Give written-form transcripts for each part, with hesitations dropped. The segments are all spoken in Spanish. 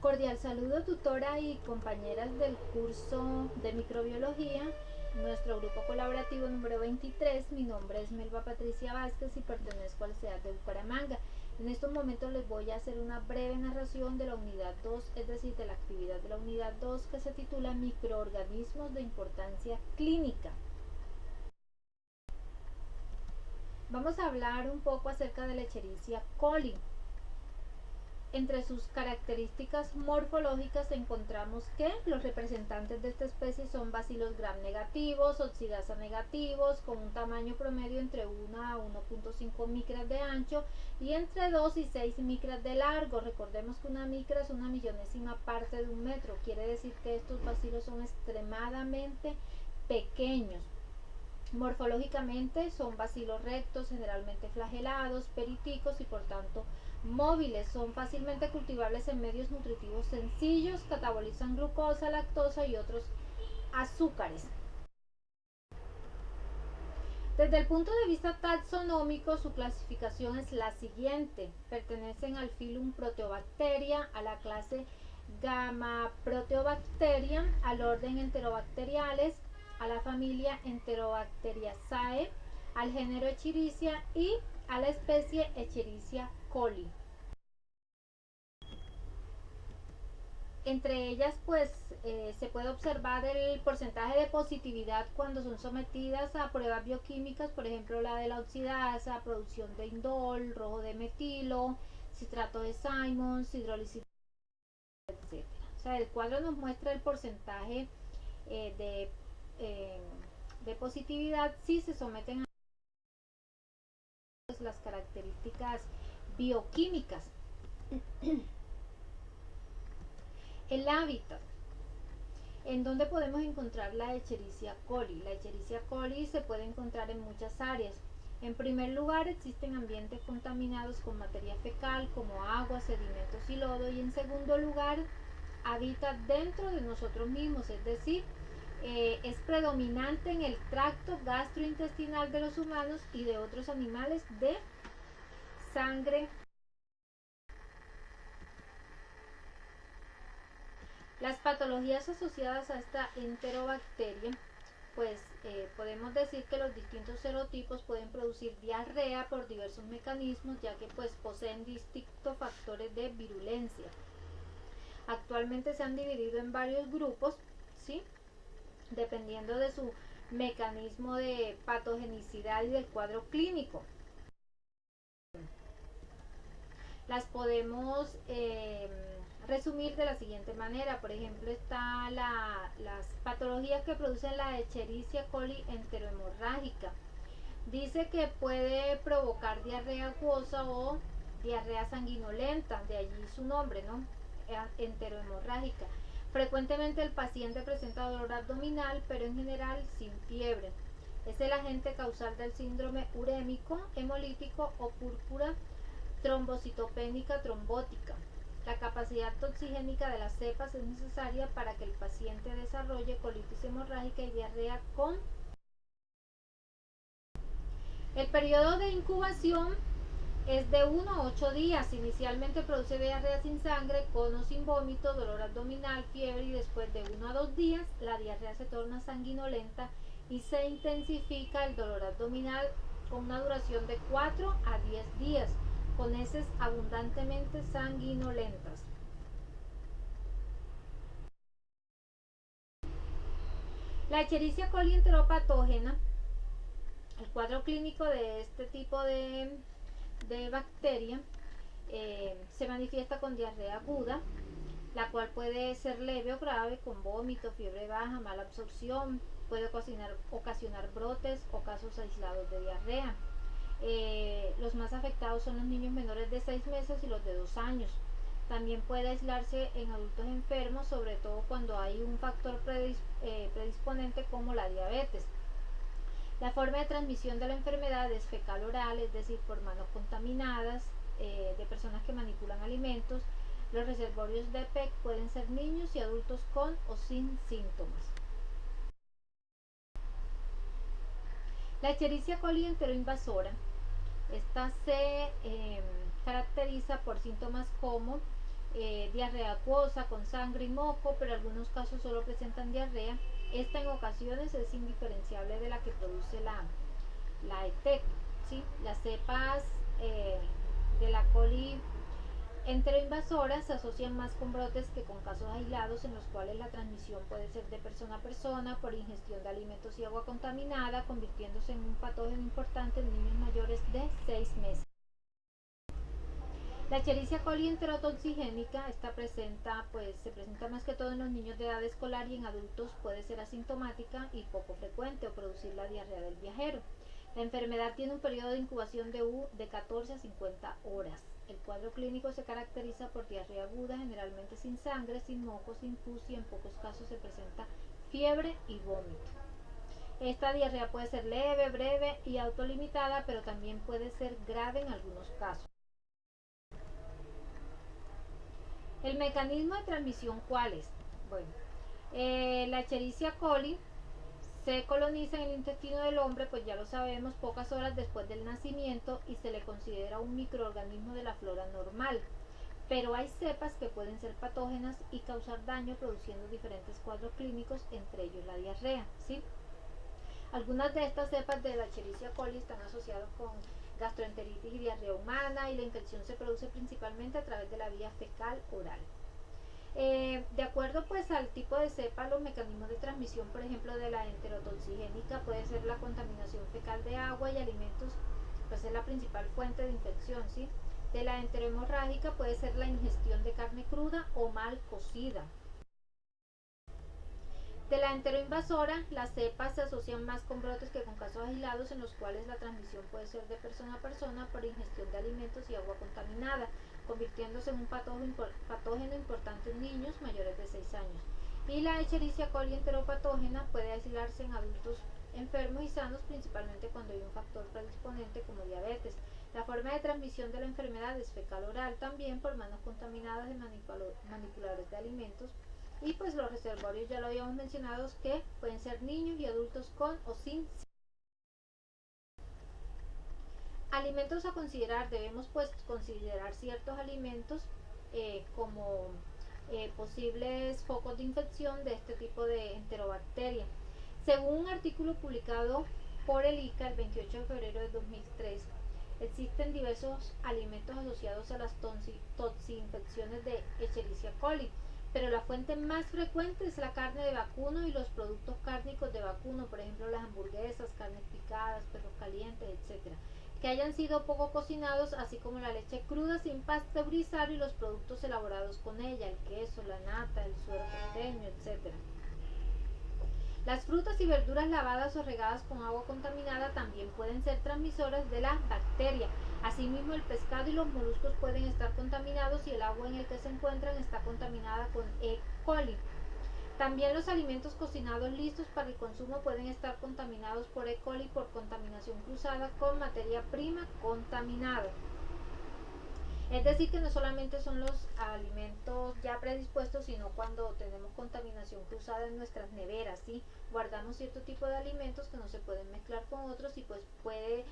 Cordial saludo, tutora y compañeras del curso de microbiología, nuestro grupo colaborativo número 23. Mi nombre es Melba Patricia Vázquez y pertenezco al CEAD de Bucaramanga. En estos momentos les voy a hacer una breve narración de la unidad 2, es decir, de la actividad de la unidad 2 que se titula Microorganismos de importancia clínica. Vamos a hablar un poco acerca de la Escherichia coli. Entre sus características morfológicas encontramos que los representantes de esta especie son bacilos gram negativos, oxidasa negativos, con un tamaño promedio entre 1 a 1.5 micras de ancho y entre 2 y 6 micras de largo. Recordemos que una micra es una millonésima parte de un metro, quiere decir que estos bacilos son extremadamente pequeños. Morfológicamente son bacilos rectos, generalmente flagelados, periticos y por tanto móviles. Son fácilmente cultivables en medios nutritivos sencillos, catabolizan glucosa, lactosa y otros azúcares. Desde el punto de vista taxonómico, su clasificación es la siguiente. Pertenecen al filum Proteobacteria, a la clase Gamma Proteobacteria, al orden Enterobacteriales, a la familia Enterobacteriaceae, al género Escherichia y a la especie Escherichia coli. Entre ellas, pues, se puede observar el porcentaje de positividad cuando son sometidas a pruebas bioquímicas, por ejemplo, la de la oxidasa, producción de indol, rojo de metilo, citrato de Simons, hidrólisis, etc. O sea, el cuadro nos muestra el porcentaje eh, de, de positividad si se someten a las características bioquímicas. El hábitat. ¿En dónde podemos encontrar la Escherichia coli? La Escherichia coli se puede encontrar en muchas áreas. En primer lugar, existen ambientes contaminados con materia fecal como agua, sedimentos y lodo. Y en segundo lugar, habita dentro de nosotros mismos, es decir, es predominante en el tracto gastrointestinal de los humanos y de otros animales de sangre. Las patologías asociadas a esta enterobacteria, pues podemos decir que los distintos serotipos pueden producir diarrea por diversos mecanismos, ya que pues poseen distintos factores de virulencia. Actualmente se han dividido en varios grupos, ¿sí? Dependiendo de su mecanismo de patogenicidad y del cuadro clínico. Las podemos resumir de la siguiente manera. Por ejemplo, está las patologías que producen la Escherichia coli enterohemorrágica. Dice que puede provocar diarrea acuosa o diarrea sanguinolenta, de allí su nombre, ¿no? Enterohemorrágica. Frecuentemente el paciente presenta dolor abdominal, pero en general sin fiebre. Es el agente causal del síndrome urémico, hemolítico o púrpura trombocitopénica trombótica. La capacidad toxigénica de las cepas es necesaria para que el paciente desarrolle colitis hemorrágica y diarrea con. El periodo de incubación es de 1 a 8 días. Inicialmente produce diarrea sin sangre, con o sin vómito, dolor abdominal, fiebre y después de 1 a 2 días la diarrea se torna sanguinolenta y se intensifica el dolor abdominal con una duración de 4 a 10 días, con heces abundantemente sanguinolentas. La Escherichia coli enteropatógena, el cuadro clínico de este tipo de bacteria se manifiesta con diarrea aguda, la cual puede ser leve o grave, con vómito, fiebre baja, mala absorción, puede ocasionar brotes o casos aislados de diarrea. Los más afectados son los niños menores de 6 meses y los de 2 años. También puede aislarse en adultos enfermos, sobre todo cuando hay un factor predisponente como la diabetes. La forma de transmisión de la enfermedad es fecal oral, es decir, por manos contaminadas, de personas que manipulan alimentos. Los reservorios de PEC pueden ser niños y adultos con o sin síntomas. La Escherichia coli enteroinvasora, esta se caracteriza por síntomas como diarrea acuosa con sangre y moco, pero en algunos casos solo presentan diarrea. Esta en ocasiones es indiferenciable de la que produce la ETEC, ¿sí? Las cepas de la coli enteroinvasoras se asocian más con brotes que con casos aislados en los cuales la transmisión puede ser de persona a persona por ingestión de alimentos y agua contaminada, convirtiéndose en un patógeno importante en niños mayores de 6 meses. La Escherichia coli enterotoxigénica se presenta más que todo en los niños de edad escolar y en adultos puede ser asintomática y poco frecuente o producir la diarrea del viajero. La enfermedad tiene un periodo de incubación de 14 a 50 horas. El cuadro clínico se caracteriza por diarrea aguda, generalmente sin sangre, sin moco, sin pus y en pocos casos se presenta fiebre y vómito. Esta diarrea puede ser leve, breve y autolimitada, pero también puede ser grave en algunos casos. El mecanismo de transmisión, ¿cuál es? Bueno, la Escherichia coli se coloniza en el intestino del hombre, pues ya lo sabemos, pocas horas después del nacimiento y se le considera un microorganismo de la flora normal. Pero hay cepas que pueden ser patógenas y causar daño produciendo diferentes cuadros clínicos, entre ellos la diarrea, ¿sí? Algunas de estas cepas de la Escherichia coli están asociadas con gastroenteritis y diarrea humana y la infección se produce principalmente a través de la vía fecal oral. De acuerdo pues al tipo de cepa, los mecanismos de transmisión, por ejemplo, de la enterotoxigénica puede ser la contaminación fecal de agua y alimentos, pues es la principal fuente de infección, ¿sí? De la enterohemorrágica puede ser la ingestión de carne cruda o mal cocida. De la enteroinvasora, las cepas se asocian más con brotes que con casos aislados en los cuales la transmisión puede ser de persona a persona por ingestión de alimentos y agua contaminada, convirtiéndose en un patógeno importante en niños mayores de 6 años. Y la Escherichia coli enteropatógena puede aislarse en adultos enfermos y sanos, principalmente cuando hay un factor predisponente como diabetes. La forma de transmisión de la enfermedad es fecal oral, también por manos contaminadas de manipuladores de alimentos. Y pues los reservorios ya lo habíamos mencionado, que pueden ser niños y adultos con o sin. Alimentos a considerar: debemos pues considerar ciertos alimentos como posibles focos de infección de este tipo de enterobacteria. Según un artículo publicado por el ICA el 28 de febrero de 2003, existen diversos alimentos asociados a las toxinfecciones de Escherichia coli, pero la fuente más frecuente es la carne de vacuno y los productos cárnicos de vacuno, por ejemplo las hamburguesas, carnes picadas, perros calientes, etc., que hayan sido poco cocinados, así como la leche cruda sin pasteurizar y los productos elaborados con ella, el queso, la nata, el suero costeño, etc. Las frutas y verduras lavadas o regadas con agua contaminada también pueden ser transmisoras de la bacteria. Asimismo, el pescado y los moluscos pueden estar contaminados si el agua en el que se encuentran está contaminada con E. coli. También los alimentos cocinados listos para el consumo pueden estar contaminados por E. coli por contaminación cruzada con materia prima contaminada. Es decir, que no solamente son los alimentos ya predispuestos, sino cuando tenemos contaminación cruzada en nuestras neveras, ¿sí? Guardamos cierto tipo de alimentos que no se pueden mezclar con otros y pues puede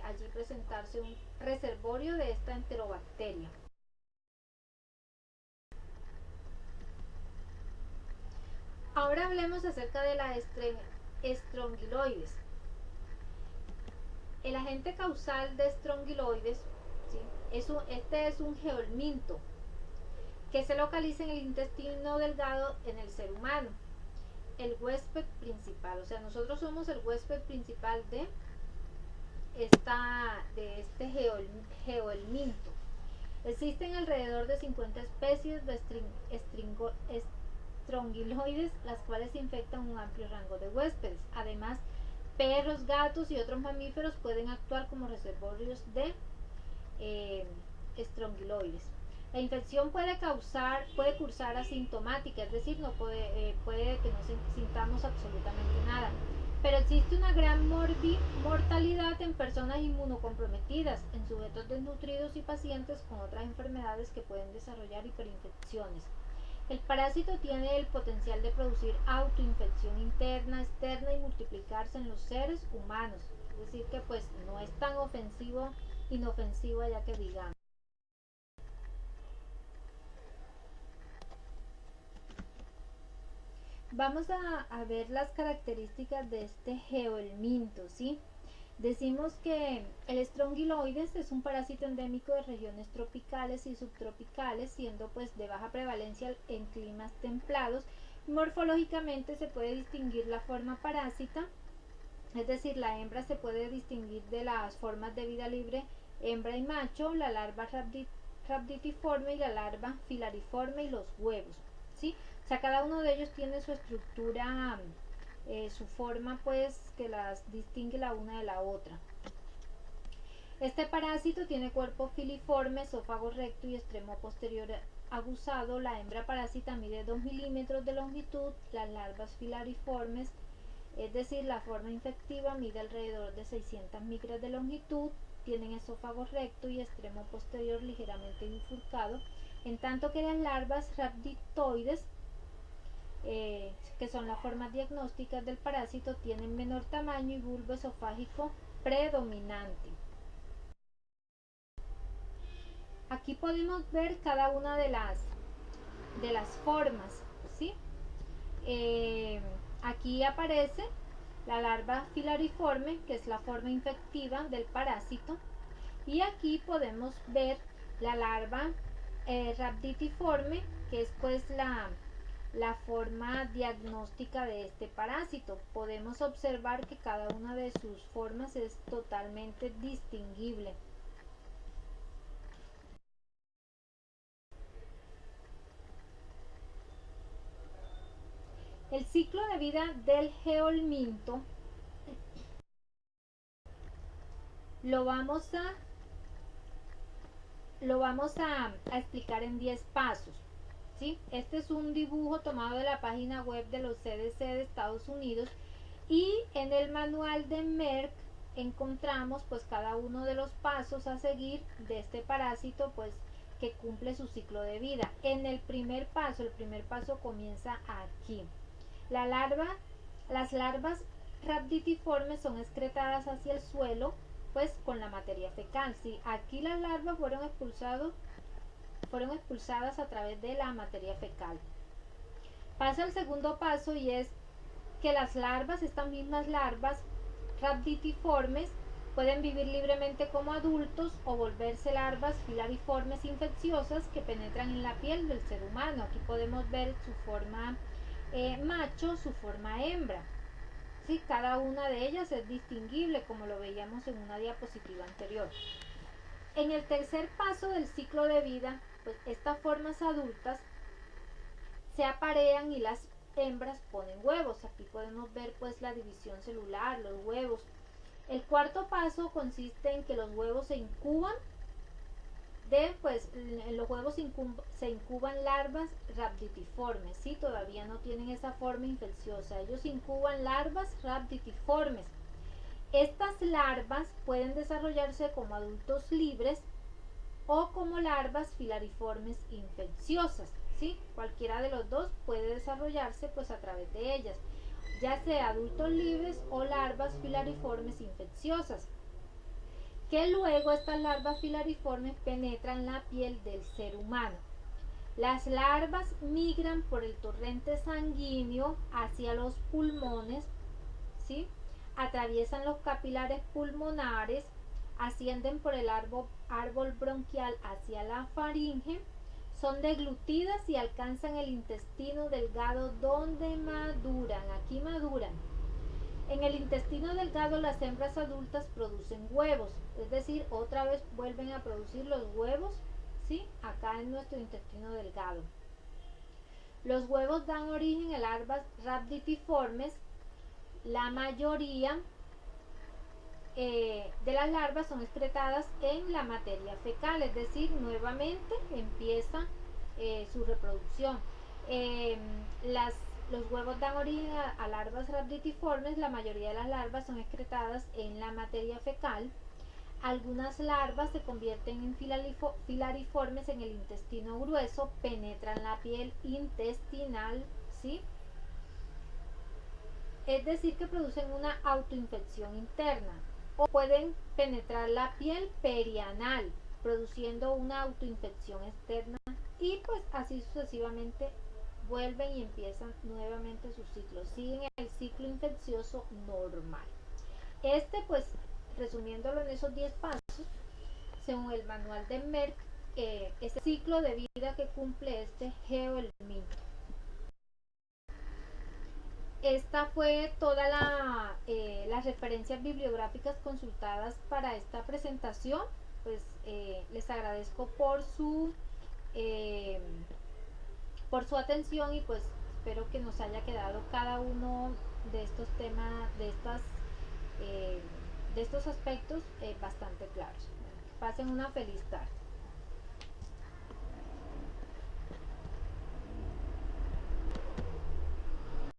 allí presentarse un reservorio de esta enterobacteria. Ahora hablemos acerca de la estrongiloides. El agente causal de estrongiloides, ¿sí? Este es un geohelminto que se localiza en el intestino delgado en el ser humano. El huésped principal, o sea, nosotros somos el huésped principal de este geohelminto. Existen alrededor de 50 especies de estrongiloides, las cuales infectan un amplio rango de huéspedes. Además, perros, gatos y otros mamíferos pueden actuar como reservorios de estrongiloides. La infección puede cursar asintomática, es decir, puede que no sintamos absolutamente nada. Pero existe una gran mortalidad en personas inmunocomprometidas, en sujetos desnutridos y pacientes con otras enfermedades que pueden desarrollar hiperinfecciones. El parásito tiene el potencial de producir autoinfección interna, externa y multiplicarse en los seres humanos. Es decir, que pues no es tan inofensivo ya que digamos. Vamos a ver las características de este geohelminto, ¿sí? Decimos que el Strongyloides es un parásito endémico de regiones tropicales y subtropicales, siendo pues de baja prevalencia en climas templados. Morfológicamente se puede distinguir la forma parásita, es decir, la hembra se puede distinguir de las formas de vida libre hembra y macho, la larva rhabditiforme y la larva filariforme y los huevos, ¿sí? O sea, cada uno de ellos tiene su estructura, su forma pues que las distingue la una de la otra. Este parásito tiene cuerpo filiforme, esófago recto y extremo posterior aguzado. La hembra parásita mide 2 milímetros de longitud, las larvas filariformes, es decir, la forma infectiva, mide alrededor de 600 micras de longitud, tienen esófago recto y extremo posterior ligeramente bifurcado, en tanto que las larvas rhabditoides, que son las formas diagnósticas del parásito, tienen menor tamaño y bulbo esofágico predominante. Aquí podemos ver cada una de las formas, ¿sí? Aquí aparece la larva filariforme, que es la forma infectiva del parásito, y aquí podemos ver la larva rhabditiforme, que es pues la forma diagnóstica de este parásito. Podemos observar que cada una de sus formas es totalmente distinguible. El ciclo de vida del geohelminto lo vamos a explicar en 10 pasos, ¿sí? Este es un dibujo tomado de la página web de los CDC de Estados Unidos, y en el manual de Merck encontramos pues cada uno de los pasos a seguir de este parásito pues que cumple su ciclo de vida. En el primer paso comienza aquí. Las larvas rhabditiformes son excretadas hacia el suelo pues con la materia fecal. ¿Sí? Aquí las larvas fueron expulsadas a través de la materia fecal. Pasa al segundo paso, y es que estas mismas larvas rhabditiformes pueden vivir libremente como adultos o volverse larvas filariformes infecciosas que penetran en la piel del ser humano. Aquí podemos ver su forma macho, su forma hembra. ¿Sí? Cada una de ellas es distinguible, como lo veíamos en una diapositiva anterior. En el tercer paso del ciclo de vida, pues estas formas adultas se aparean y las hembras ponen huevos. Aquí podemos ver pues la división celular, los huevos. El cuarto paso consiste en que los huevos se incuban. En los huevos se incuban larvas rhabditiformes, ¿sí? Todavía no tienen esa forma infecciosa. Ellos incuban larvas rhabditiformes. Estas larvas pueden desarrollarse como adultos libres o como larvas filariformes infecciosas, ¿sí? Cualquiera de los dos puede desarrollarse pues a través de ellas, ya sea adultos libres o larvas filariformes infecciosas, que luego estas larvas filariformes penetran la piel del ser humano. Las larvas migran por el torrente sanguíneo hacia los pulmones, ¿sí? Atraviesan los capilares pulmonares, ascienden por el árbol bronquial hacia la faringe, son deglutidas y alcanzan el intestino delgado, donde maduran. Aquí maduran. En el intestino delgado las hembras adultas producen huevos, es decir, otra vez vuelven a producir los huevos, ¿sí? Acá en nuestro intestino delgado. Los huevos dan origen a larvas rhabditiformes. La mayoría de las larvas son excretadas en la materia fecal, es decir, nuevamente empieza su reproducción. Los huevos dan origen a larvas rhabditiformes. La mayoría de las larvas son excretadas en la materia fecal. Algunas larvas se convierten en filariformes en el intestino grueso, penetran la piel intestinal, ¿sí? Es decir, que producen una autoinfección interna, o pueden penetrar la piel perianal, produciendo una autoinfección externa, y pues así sucesivamente vuelven y empiezan nuevamente su ciclo, siguen el ciclo infeccioso normal. Pues, resumiéndolo en esos 10 pasos, según el manual de Merck, ese ciclo de vida que cumple este geohelminto. Esta fue toda las referencias bibliográficas consultadas para esta presentación. Pues les agradezco eh, por su atención, y pues espero que nos haya quedado cada uno de estos temas, de estos aspectos bastante claros. Bueno, que pasen una feliz tarde.